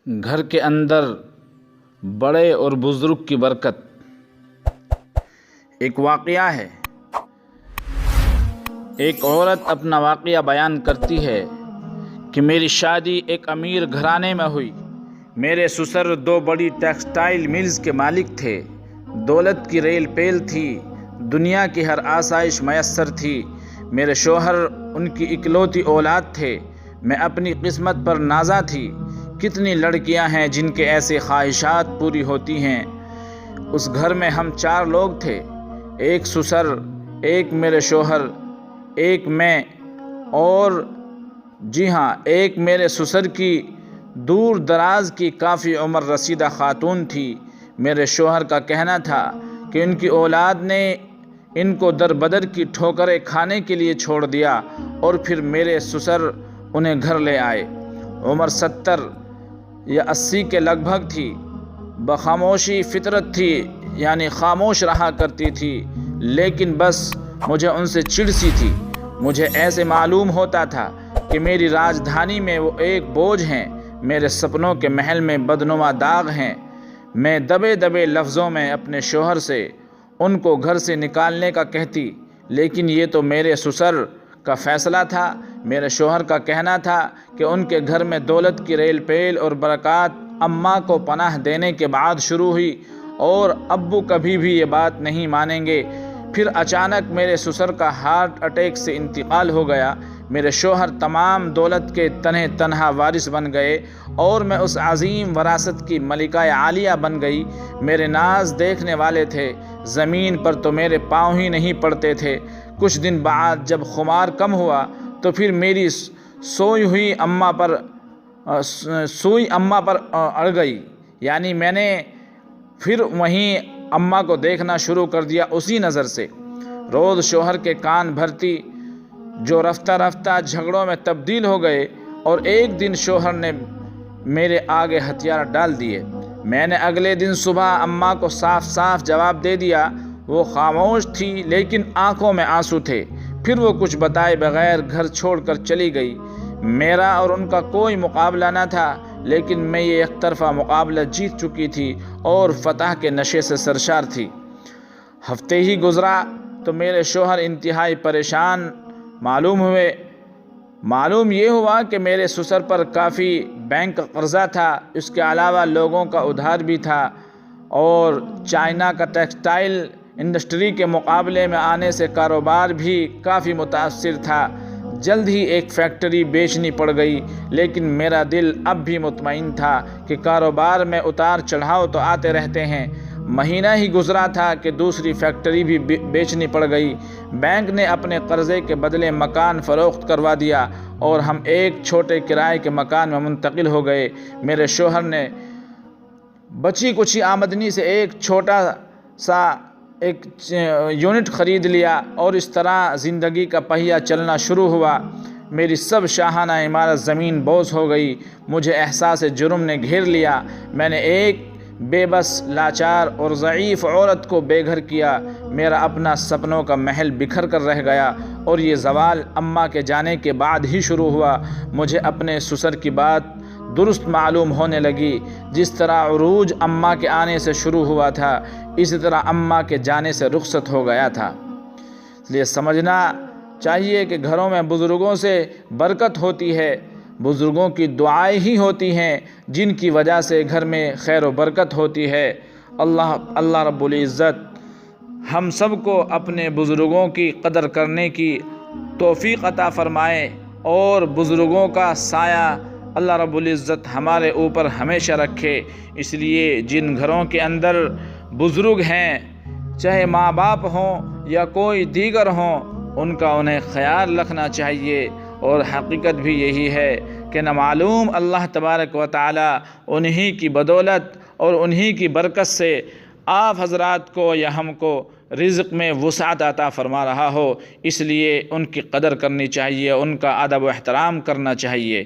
گھر کے اندر بڑے اور بزرگ کی برکت۔ ایک واقعہ ہے، ایک عورت اپنا واقعہ بیان کرتی ہے کہ میری شادی ایک امیر گھرانے میں ہوئی۔ میرے سسر 2 بڑی ٹیکسٹائل ملز کے مالک تھے، دولت کی ریل پیل تھی، دنیا کی ہر آسائش میسر تھی۔ میرے شوہر ان کی اکلوتی اولاد تھے، میں اپنی قسمت پر نازا تھی۔ کتنی لڑکیاں ہیں جن کے ایسے خواہشات پوری ہوتی ہیں۔ اس گھر میں ہم 4 لوگ تھے، ایک سسر، ایک میرے شوہر، ایک میں، اور جی ہاں، ایک میرے سسر کی دور دراز کی کافی عمر رسیدہ خاتون تھی۔ میرے شوہر کا کہنا تھا کہ ان کی اولاد نے ان کو در بدر کی ٹھوکریں کھانے کے لیے چھوڑ دیا، اور پھر میرے سسر انہیں گھر لے آئے۔ عمر 70 یا 80 کے لگ بھگ تھی۔ بخاموشی فطرت تھی، یعنی خاموش رہا کرتی تھی، لیکن بس مجھے ان سے چڑ سی تھی۔ مجھے ایسے معلوم ہوتا تھا کہ میری راجدھانی میں وہ ایک بوجھ ہیں، میرے سپنوں کے محل میں بدنما داغ ہیں۔ میں دبے دبے لفظوں میں اپنے شوہر سے ان کو گھر سے نکالنے کا کہتی، لیکن یہ تو میرے سسر کا فیصلہ تھا۔ میرے شوہر کا کہنا تھا کہ ان کے گھر میں دولت کی ریل پیل اور برکات اماں کو پناہ دینے کے بعد شروع ہوئی، اور ابو کبھی بھی یہ بات نہیں مانیں گے۔ پھر اچانک میرے سسر کا ہارٹ اٹیک سے انتقال ہو گیا۔ میرے شوہر تمام دولت کے تنہا وارث بن گئے، اور میں اس عظیم وراثت کی ملکہ عالیہ بن گئی۔ میرے ناز دیکھنے والے تھے، زمین پر تو میرے پاؤں ہی نہیں پڑتے تھے۔ کچھ دن بعد جب خمار کم ہوا تو پھر میری سوئی اماں پر اڑ گئی، یعنی میں نے پھر وہیں اماں کو دیکھنا شروع کر دیا اسی نظر سے۔ روز شوہر کے کان بھرتی، جو رفتہ رفتہ جھگڑوں میں تبدیل ہو گئے، اور ایک دن شوہر نے میرے آگے ہتھیار ڈال دیے۔ میں نے اگلے دن صبح اماں کو صاف صاف جواب دے دیا۔ وہ خاموش تھی، لیکن آنکھوں میں آنسو تھے۔ پھر وہ کچھ بتائے بغیر گھر چھوڑ کر چلی گئی۔ میرا اور ان کا کوئی مقابلہ نہ تھا، لیکن میں یہ ایک طرفہ مقابلہ جیت چکی تھی اور فتح کے نشے سے سرشار تھی۔ ہفتے ہی گزرا تو میرے شوہر انتہائی پریشان معلوم یہ ہوا کہ میرے سسر پر کافی بینک کا قرضہ تھا، اس کے علاوہ لوگوں کا ادھار بھی تھا، اور چائنا کا ٹیکسٹائل انڈسٹری کے مقابلے میں آنے سے کاروبار بھی کافی متاثر تھا۔ جلد ہی ایک فیکٹری بیچنی پڑ گئی، لیکن میرا دل اب بھی مطمئن تھا کہ کاروبار میں اتار چڑھاؤ تو آتے رہتے ہیں۔ مہینہ ہی گزرا تھا کہ دوسری فیکٹری بھی بیچنی پڑ گئی۔ بینک نے اپنے قرضے کے بدلے مکان فروخت کروا دیا، اور ہم ایک چھوٹے کرائے کے مکان میں منتقل ہو گئے۔ میرے شوہر نے بچی کچھی آمدنی سے ایک چھوٹا سا یونٹ خرید لیا، اور اس طرح زندگی کا پہیہ چلنا شروع ہوا۔ میری سب شاہانہ عمارت زمین بوس ہو گئی۔ مجھے احساس جرم نے گھیر لیا۔ میں نے ایک بے بس، لاچار اور ضعیف عورت کو بے گھر کیا۔ میرا اپنا سپنوں کا محل بکھر کر رہ گیا، اور یہ زوال اماں کے جانے کے بعد ہی شروع ہوا۔ مجھے اپنے سسر کی بات درست معلوم ہونے لگی۔ جس طرح عروج اماں کے آنے سے شروع ہوا تھا، اسی طرح اماں کے جانے سے رخصت ہو گیا تھا۔ اس لیے سمجھنا چاہیے کہ گھروں میں بزرگوں سے برکت ہوتی ہے۔ بزرگوں کی دعائیں ہی ہوتی ہیں جن کی وجہ سے گھر میں خیر و برکت ہوتی ہے۔ اللہ رب العزت ہم سب کو اپنے بزرگوں کی قدر کرنے کی توفیق عطا فرمائے، اور بزرگوں کا سایہ اللہ رب العزت ہمارے اوپر ہمیشہ رکھے۔ اس لیے جن گھروں کے اندر بزرگ ہیں، چاہے ماں باپ ہوں یا کوئی دیگر ہوں، ان کا انہیں خیال رکھنا چاہیے۔ اور حقیقت بھی یہی ہے کہ نہ معلوم اللہ تبارک و تعالی انہی کی بدولت اور انہی کی برکت سے آپ حضرات کو یا ہم کو رزق میں وسعت عطا فرما رہا ہو۔ اس لیے ان کی قدر کرنی چاہیے، ان کا ادب و احترام کرنا چاہیے۔